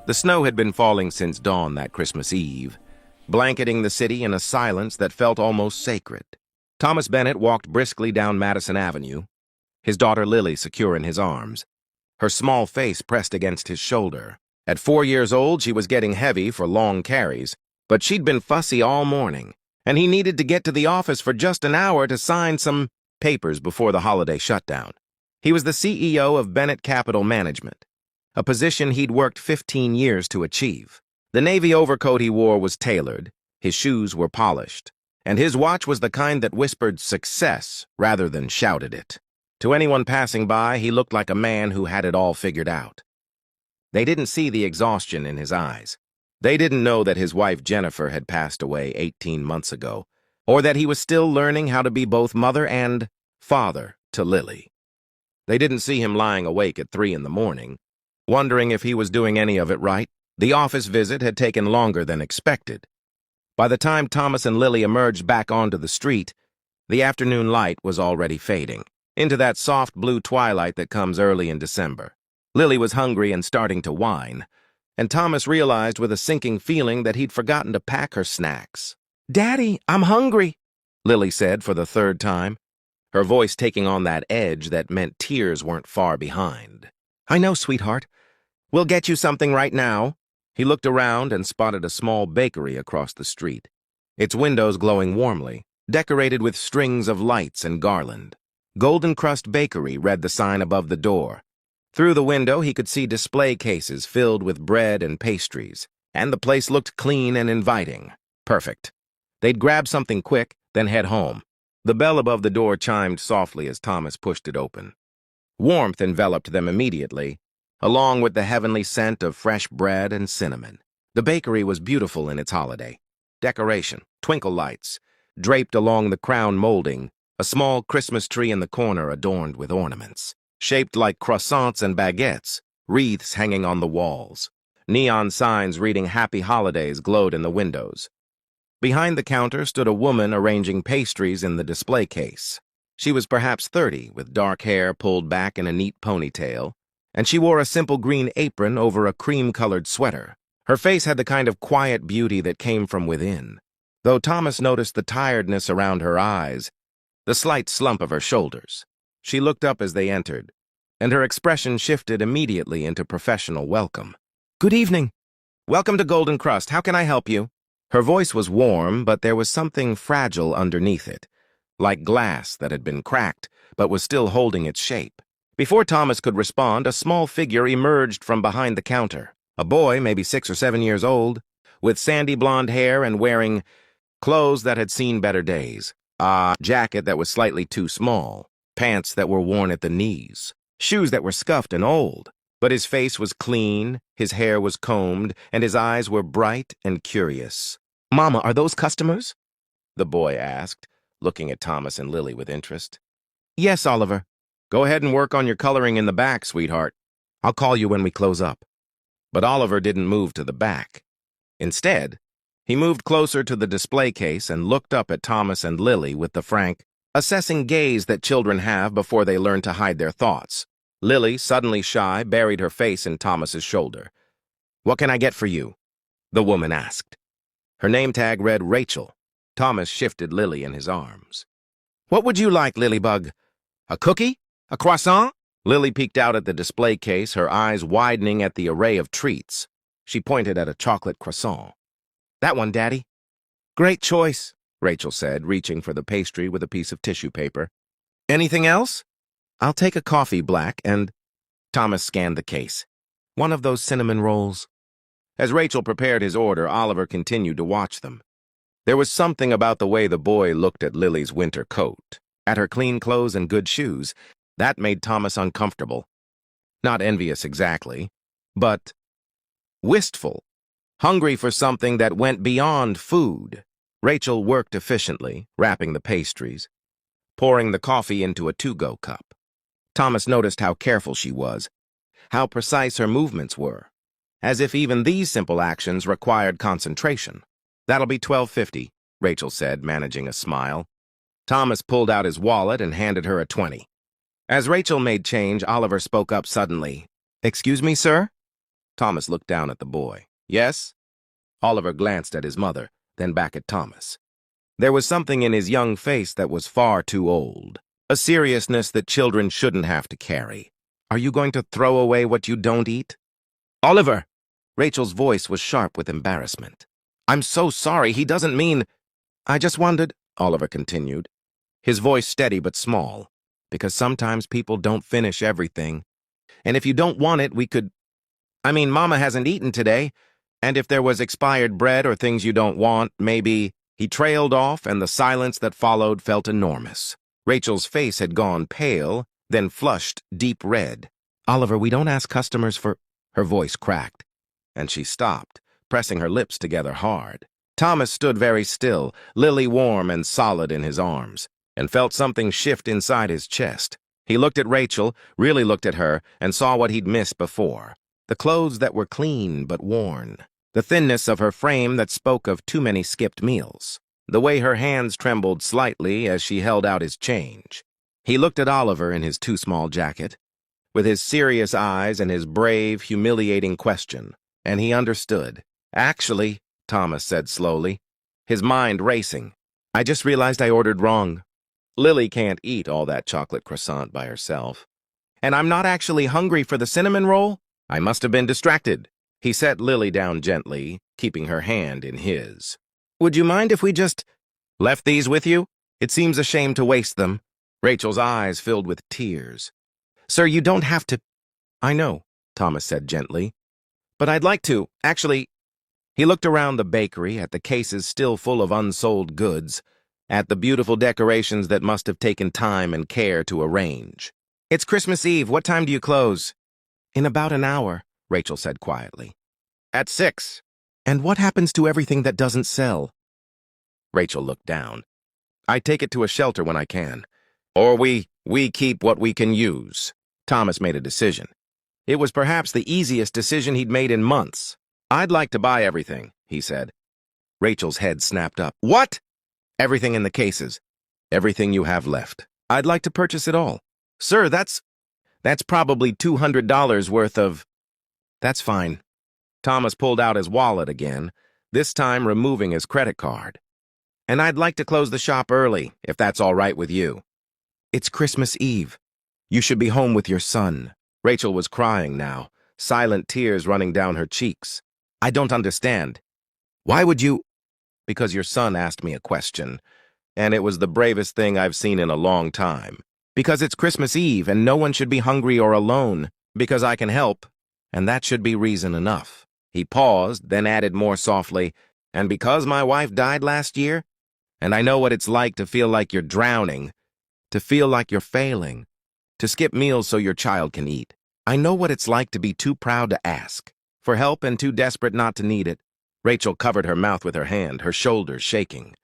The snow had been falling since dawn that Christmas Eve, blanketing the city in a silence that felt almost sacred. Thomas Bennett walked briskly down Madison Avenue, his daughter Lily secure in his arms, her small face pressed against his shoulder. At 4 years old, she was getting heavy for long carries, but she'd been fussy all morning, and he needed to get to the office for just an hour to sign some papers before the holiday shutdown. He was the CEO of Bennett Capital Management, a position he'd worked 15 years to achieve. The navy overcoat he wore was tailored, his shoes were polished, and his watch was the kind that whispered success rather than shouted it. To anyone passing by, he looked like a man who had it all figured out. They didn't see the exhaustion in his eyes. They didn't know that his wife Jennifer had passed away 18 months ago, or that he was still learning how to be both mother and father to Lily. They didn't see him lying awake at 3 in the morning, wondering if he was doing any of it right. The office visit had taken longer than expected. By the time Thomas and Lily emerged back onto the street, the afternoon light was already fading into that soft blue twilight that comes early in December. Lily was hungry and starting to whine, and Thomas realized with a sinking feeling that he'd forgotten to pack her snacks. "Daddy, I'm hungry," Lily said for the 3rd time, her voice taking on that edge that meant tears weren't far behind. "I know, sweetheart. We'll get you something right now." He looked around and spotted a small bakery across the street, its windows glowing warmly, decorated with strings of lights and garland. Golden Crust Bakery read the sign above the door. Through the window, he could see display cases filled with bread and pastries, and the place looked clean and inviting. Perfect. They'd grab something quick, then head home. The bell above the door chimed softly as Thomas pushed it open. Warmth enveloped them immediately, along with the heavenly scent of fresh bread and cinnamon. The bakery was beautiful in its holiday decoration, twinkle lights, draped along the crown molding, a small Christmas tree in the corner adorned with ornaments, shaped like croissants and baguettes, wreaths hanging on the walls. Neon signs reading Happy Holidays glowed in the windows. Behind the counter stood a woman arranging pastries in the display case. She was perhaps 30, with dark hair pulled back in a neat ponytail, and she wore a simple green apron over a cream-colored sweater. Her face had the kind of quiet beauty that came from within, though Thomas noticed the tiredness around her eyes, the slight slump of her shoulders. She looked up as they entered, and her expression shifted immediately into professional welcome. "Good evening. Welcome to Golden Crust. How can I help you?" Her voice was warm, but there was something fragile underneath it, like glass that had been cracked but was still holding its shape. Before Thomas could respond, a small figure emerged from behind the counter. A boy, maybe 6 or 7 years old, with sandy blonde hair and wearing clothes that had seen better days. A jacket that was slightly too small, pants that were worn at the knees, shoes that were scuffed and old. But his face was clean, his hair was combed, and his eyes were bright and curious. "Mama, are those customers?" the boy asked, looking at Thomas and Lily with interest. "Yes, Oliver. Go ahead and work on your coloring in the back, sweetheart. I'll call you when we close up." But Oliver didn't move to the back. Instead, he moved closer to the display case and looked up at Thomas and Lily with the frank, assessing gaze that children have before they learn to hide their thoughts. Lily, suddenly shy, buried her face in Thomas's shoulder. "What can I get for you?" the woman asked. Her name tag read Rachel. Thomas shifted Lily in his arms. "What would you like, Lilybug? A cookie? A croissant?" Lily peeked out at the display case, her eyes widening at the array of treats. She pointed at a chocolate croissant. "That one, Daddy." "Great choice," Rachel said, reaching for the pastry with a piece of tissue paper. "Anything else?" "I'll take a coffee black and—" Thomas scanned the case. "One of those cinnamon rolls." As Rachel prepared his order, Oliver continued to watch them. There was something about the way the boy looked at Lily's winter coat, at her clean clothes and good shoes, that made Thomas uncomfortable. Not envious exactly, but wistful, hungry for something that went beyond food. Rachel worked efficiently, wrapping the pastries, pouring the coffee into a to-go cup. Thomas noticed how careful she was, how precise her movements were, as if even these simple actions required concentration. "That'll be $12.50, Rachel said, managing a smile. Thomas pulled out his wallet and handed her a 20. As Rachel made change, Oliver spoke up suddenly. "Excuse me, sir?" Thomas looked down at the boy. Yes? Oliver glanced at his mother, then back at Thomas. There was something in his young face that was far too old, a seriousness that children shouldn't have to carry. Are you going to throw away what you don't eat? Oliver! Rachel's voice was sharp with embarrassment. I'm so sorry, he doesn't mean... I just wondered, Oliver continued, his voice steady but small, because sometimes people don't finish everything. And if you don't want it, we could... Mama hasn't eaten today, and if there was expired bread or things you don't want, maybe... He trailed off, and the silence that followed felt enormous. Rachel's face had gone pale, then flushed deep red. Oliver, we don't ask customers for... Her voice cracked, and she stopped, pressing her lips together hard. Thomas stood very still, Lily warm and solid in his arms, and felt something shift inside his chest. He looked at Rachel, really looked at her, and saw what he'd missed before. The clothes that were clean but worn. The thinness of her frame that spoke of too many skipped meals. The way her hands trembled slightly as she held out his change. He looked at Oliver in his too small jacket, with his serious eyes and his brave, humiliating question, and he understood. Actually, Thomas said slowly, his mind racing, I just realized I ordered wrong. Lily can't eat all that chocolate croissant by herself. And I'm not actually hungry for the cinnamon roll? I must have been distracted. He set Lily down gently, keeping her hand in his. Would you mind if we just left these with you? It seems a shame to waste them. Rachel's eyes filled with tears. Sir, you don't have to... I know, Thomas said gently. But I'd like to, actually... He looked around the bakery, at the cases still full of unsold goods, at the beautiful decorations that must have taken time and care to arrange. It's Christmas Eve. What time do you close? In about an hour, Rachel said quietly. At 6. And what happens to everything that doesn't sell? Rachel looked down. I take it to a shelter when I can. Or we keep what we can use. Thomas made a decision. It was perhaps the easiest decision he'd made in months. I'd like to buy everything, he said. Rachel's head snapped up. What? Everything in the cases. Everything you have left. I'd like to purchase it all. Sir, that's probably $200 worth of... That's fine. Thomas pulled out his wallet again, this time removing his credit card. And I'd like to close the shop early, if that's all right with you. It's Christmas Eve. You should be home with your son. Rachel was crying now, silent tears running down her cheeks. I don't understand. Why would you... Because your son asked me a question, and it was the bravest thing I've seen in a long time. Because it's Christmas Eve, and no one should be hungry or alone. Because I can help, and that should be reason enough. He paused, then added more softly, and because my wife died last year, and I know what it's like to feel like you're drowning, to feel like you're failing, to skip meals so your child can eat. I know what it's like to be too proud to ask for help and too desperate not to need it. Rachel covered her mouth with her hand, her shoulders shaking.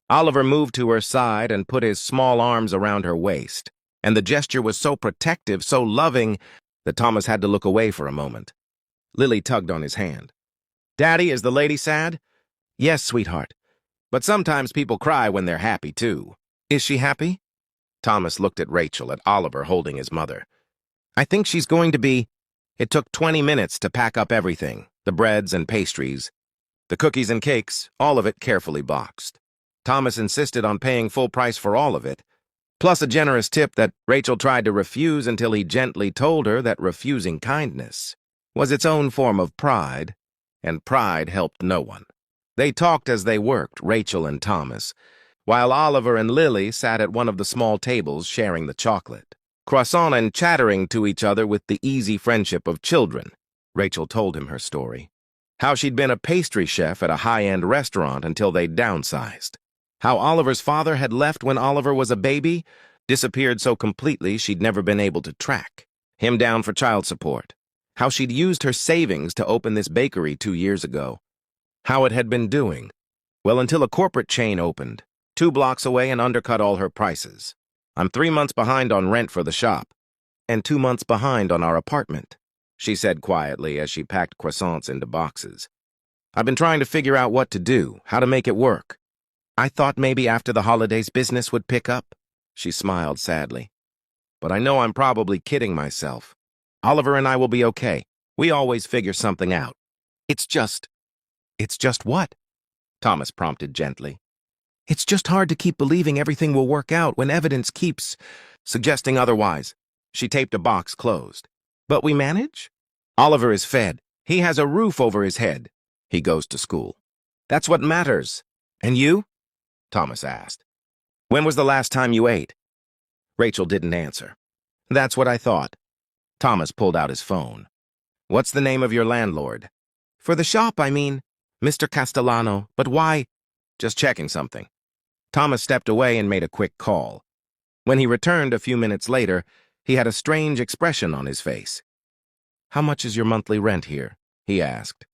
Oliver moved to her side and put his small arms around her waist, and the gesture was so protective, so loving, that Thomas had to look away for a moment. Lily tugged on his hand. Daddy, is the lady sad? Yes, sweetheart. But sometimes people cry when they're happy, too. Is she happy? Thomas looked at Rachel, at Oliver holding his mother. I think she's going to be... It took 20 minutes to pack up everything, the breads and pastries, the cookies and cakes, all of it carefully boxed. Thomas insisted on paying full price for all of it, plus a generous tip that Rachel tried to refuse until he gently told her that refusing kindness was its own form of pride, and pride helped no one. They talked as they worked, Rachel and Thomas, while Oliver and Lily sat at one of the small tables sharing the chocolate, croissant and chattering to each other with the easy friendship of children. Rachel told him her story. How she'd been a pastry chef at a high-end restaurant until they'd downsized. How Oliver's father had left when Oliver was a baby, disappeared so completely she'd never been able to track him down for child support. How she'd used her savings to open this bakery 2 years ago. How it had been doing. Well, until a corporate chain opened, 2 blocks away, and undercut all her prices. I'm 3 months behind on rent for the shop, and 2 months behind on our apartment, she said quietly as she packed croissants into boxes. I've been trying to figure out what to do, how to make it work. I thought maybe after the holidays business would pick up, she smiled sadly. But I know I'm probably kidding myself. Oliver and I will be okay. We always figure something out. It's just what? Thomas prompted gently. It's just hard to keep believing everything will work out when evidence keeps suggesting otherwise. She taped a box closed. But we manage? Oliver is fed. He has a roof over his head. He goes to school. That's what matters. And you? Thomas asked. When was the last time you ate? Rachel didn't answer. That's what I thought. Thomas pulled out his phone. What's the name of your landlord? For the shop, I mean. Mr. Castellano. But why? Just checking something. Thomas stepped away and made a quick call. When he returned a few minutes later, he had a strange expression on his face. How much is your monthly rent here? He asked.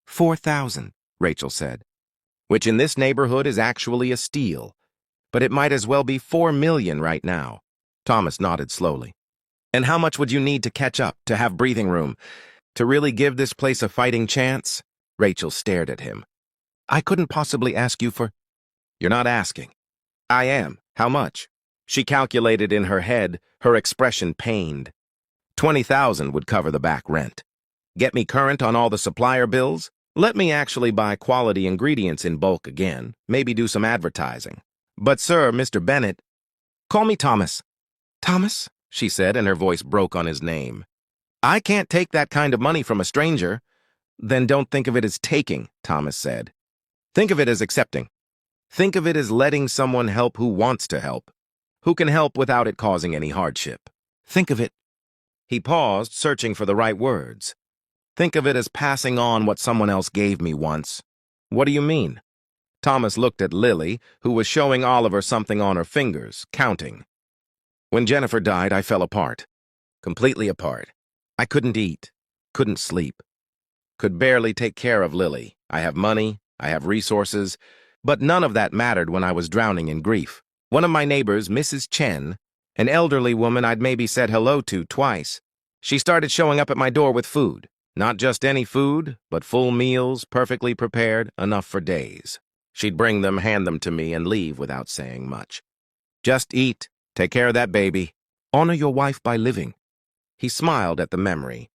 4,000, Rachel said. Which in this neighborhood is actually a steal. But it might as well be 4 million right now. Thomas nodded slowly. And how much would you need to catch up, to have breathing room, to really give this place a fighting chance? Rachel stared at him. I couldn't possibly ask you for... You're not asking. I am. How much? She calculated in her head, her expression pained. 20,000 would cover the back rent. Get me current on all the supplier bills? Let me actually buy quality ingredients in bulk again, maybe do some advertising. But sir, Mr. Bennett... Call me Thomas. Thomas? She said, and her voice broke on his name. I can't take that kind of money from a stranger. Then don't think of it as taking, Thomas said. Think of it as accepting. Think of it as letting someone help who wants to help, who can help without it causing any hardship. Think of it. He paused, searching for the right words. Think of it as passing on what someone else gave me once. What do you mean? Thomas looked at Lily, who was showing Oliver something on her fingers, counting. When Jennifer died, I fell apart. Completely apart. I couldn't eat, couldn't sleep, could barely take care of Lily. I have money, I have resources, but none of that mattered when I was drowning in grief. One of my neighbors, Mrs. Chen, an elderly woman I'd maybe said hello to twice, she started showing up at my door with food. Not just any food, but full meals, perfectly prepared, enough for days. She'd bring them, hand them to me, and leave without saying much. Just eat, take care of that baby, honor your wife by living. He smiled at the memory.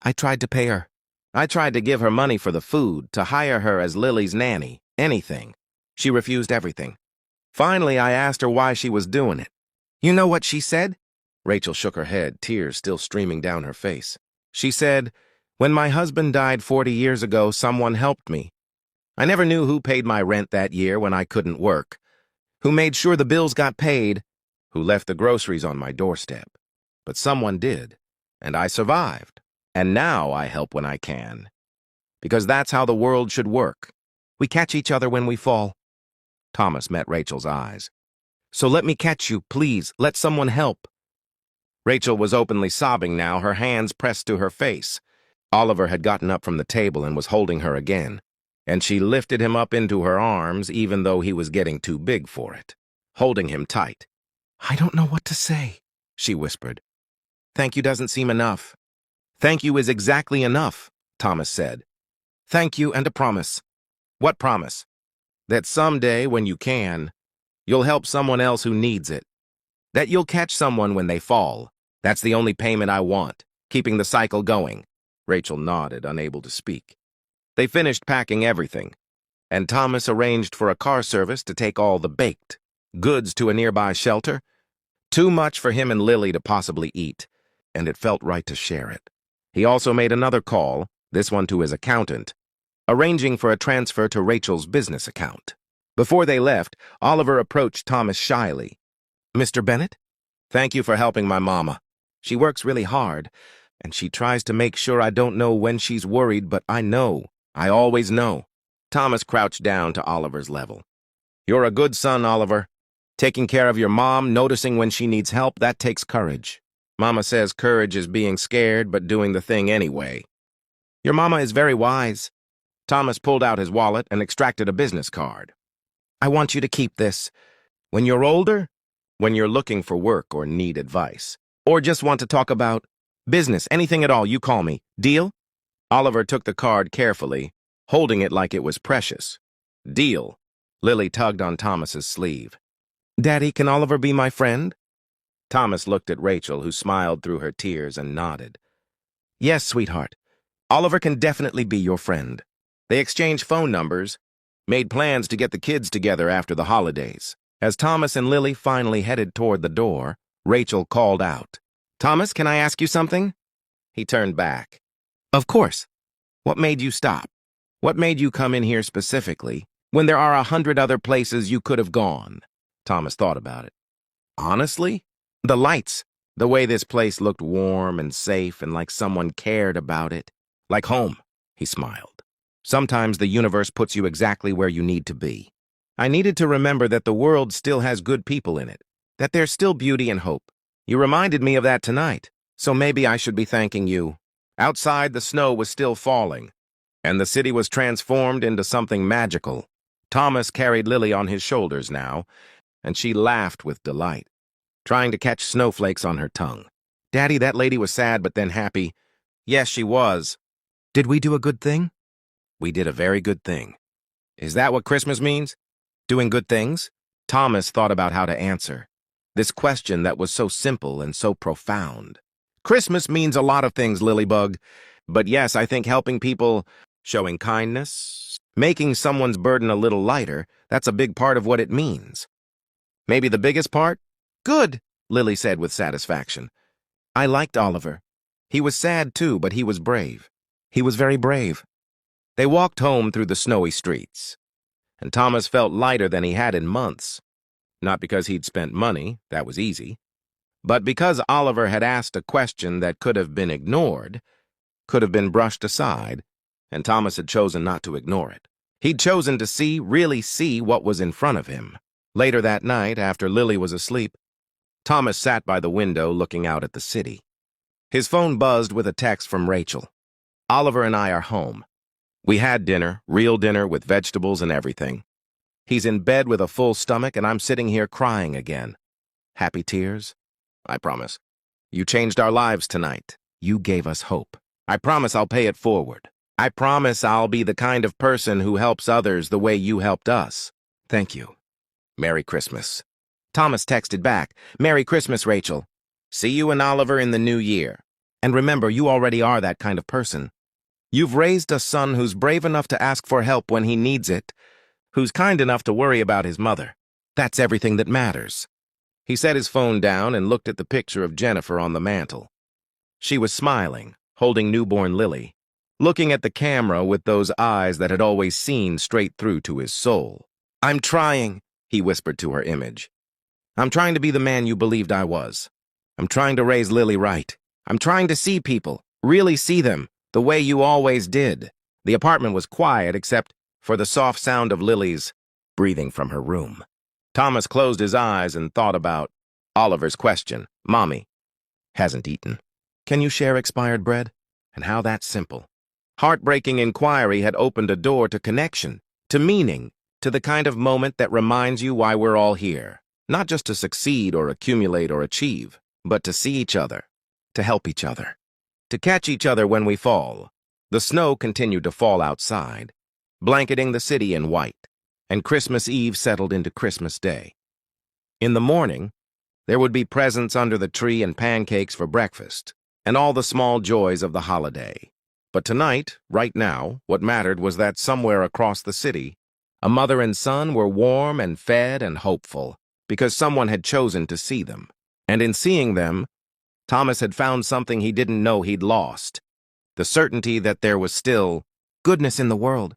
I tried to pay her. I tried to give her money for the food, to hire her as Lily's nanny, anything. She refused everything. Finally, I asked her why she was doing it. You know what she said? Rachel shook her head, tears still streaming down her face. She said, when my husband died 40 years ago, someone helped me. I never knew who paid my rent that year when I couldn't work, who made sure the bills got paid, who left the groceries on my doorstep. But someone did, and I survived. And now I help when I can. Because that's how the world should work. We catch each other when we fall. Thomas met Rachel's eyes. So let me catch you, please. Let someone help. Rachel was openly sobbing now, her hands pressed to her face. Oliver had gotten up from the table and was holding her again, and she lifted him up into her arms even though he was getting too big for it, holding him tight. I don't know what to say, she whispered. Thank you doesn't seem enough. Thank you is exactly enough, Thomas said. Thank you and a promise. What promise? That someday, when you can, you'll help someone else who needs it. That you'll catch someone when they fall. That's the only payment I want, keeping the cycle going. Rachel nodded, unable to speak. They finished packing everything, and Thomas arranged for a car service to take all the baked goods to a nearby shelter. Too much for him and Lily to possibly eat, and it felt right to share it. He also made another call, this one to his accountant, arranging for a transfer to Rachel's business account. Before they left, Oliver approached Thomas shyly. Mr. Bennett? Thank you for helping my mama. She works really hard, and she tries to make sure I don't know when she's worried, but I know. I always know. Thomas crouched down to Oliver's level. You're a good son, Oliver. Taking care of your mom, noticing when she needs help, that takes courage. Mama says courage is being scared, but doing the thing anyway. Your mama is very wise. Thomas pulled out his wallet and extracted a business card. I want you to keep this. When you're older, when you're looking for work or need advice, or just want to talk about business, anything at all, you call me. Deal? Oliver took the card carefully, holding it like it was precious. Deal. Lily tugged on Thomas's sleeve. Daddy, can Oliver be my friend? Thomas looked at Rachel, who smiled through her tears and nodded. Yes, sweetheart. Oliver can definitely be your friend. They exchanged phone numbers, made plans to get the kids together after the holidays. As Thomas and Lily finally headed toward the door, Rachel called out, "Thomas, can I ask you something?" He turned back. "Of course. What made you stop? What made you come in here specifically when there are 100 other places you could have gone?" Thomas thought about it. "Honestly, the lights, the way this place looked warm and safe and like someone cared about it. Like home," he smiled. "Sometimes the universe puts you exactly where you need to be. I needed to remember that the world still has good people in it, that there's still beauty and hope. You reminded me of that tonight, so maybe I should be thanking you." Outside, the snow was still falling, and the city was transformed into something magical. Thomas carried Lily on his shoulders now, and she laughed with delight, trying to catch snowflakes on her tongue. "Daddy, that lady was sad but then happy." "Yes, she was." "Did we do a good thing?" "We did a very good thing." "Is that what Christmas means? Doing good things?" Thomas thought about how to answer this question that was so simple and so profound. "Christmas means a lot of things, Lilybug. But yes, I think helping people, showing kindness, making someone's burden a little lighter, that's a big part of what it means." "Maybe the biggest part?" "Good," Lily said with satisfaction. "I liked Oliver. He was sad too, but he was brave. He was very brave." They walked home through the snowy streets, and Thomas felt lighter than he had in months. Not because he'd spent money, that was easy, but because Oliver had asked a question that could have been ignored, could have been brushed aside, and Thomas had chosen not to ignore it. He'd chosen to see, really see what was in front of him. Later that night, after Lily was asleep, Thomas sat by the window looking out at the city. His phone buzzed with a text from Rachel. "Oliver and I are home. We had dinner, real dinner with vegetables and everything. He's in bed with a full stomach and I'm sitting here crying again. Happy tears? I promise. You changed our lives tonight. You gave us hope. I promise I'll pay it forward. I promise I'll be the kind of person who helps others the way you helped us. Thank you. Merry Christmas." Thomas texted back, "Merry Christmas, Rachel. See you and Oliver in the new year. And remember, you already are that kind of person. You've raised a son who's brave enough to ask for help when he needs it, who's kind enough to worry about his mother. That's everything that matters." He set his phone down and looked at the picture of Jennifer on the mantel. She was smiling, holding newborn Lily, looking at the camera with those eyes that had always seen straight through to his soul. "I'm trying," he whispered to her image. "I'm trying to be the man you believed I was. I'm trying to raise Lily right. I'm trying to see people, really see them, the way you always did." The apartment was quiet except for the soft sound of Lily's breathing from her room. Thomas closed his eyes and thought about Oliver's question. "Mommy hasn't eaten. Can you share expired bread?" And how that's simple. Heartbreaking inquiry had opened a door to connection, to meaning, to the kind of moment that reminds you why we're all here. Not just to succeed or accumulate or achieve, but to see each other, to help each other, to catch each other when we fall. The snow continued to fall outside, blanketing the city in white, and Christmas Eve settled into Christmas Day. In the morning, there would be presents under the tree and pancakes for breakfast, and all the small joys of the holiday. But tonight, right now, what mattered was that somewhere across the city, a mother and son were warm and fed and hopeful, because someone had chosen to see them. And in seeing them, Thomas had found something he didn't know he'd lost. The certainty that there was still goodness in the world.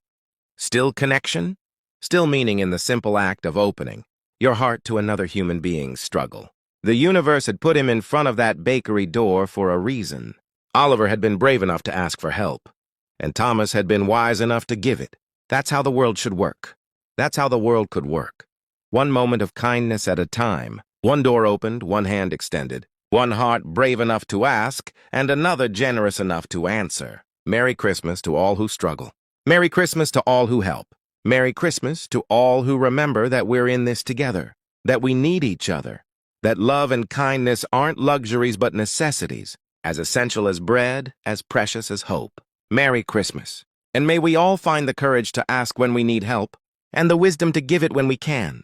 Still connection? Still meaning in the simple act of opening your heart to another human being's struggle. The universe had put him in front of that bakery door for a reason. Oliver had been brave enough to ask for help, and Thomas had been wise enough to give it. That's how the world should work. That's how the world could work. One moment of kindness at a time. One door opened, one hand extended. One heart brave enough to ask, and another generous enough to answer. Merry Christmas to all who struggle. Merry Christmas to all who help. Merry Christmas to all who remember that we're in this together, that we need each other, that love and kindness aren't luxuries but necessities, as essential as bread, as precious as hope. Merry Christmas. And may we all find the courage to ask when we need help, and the wisdom to give it when we can.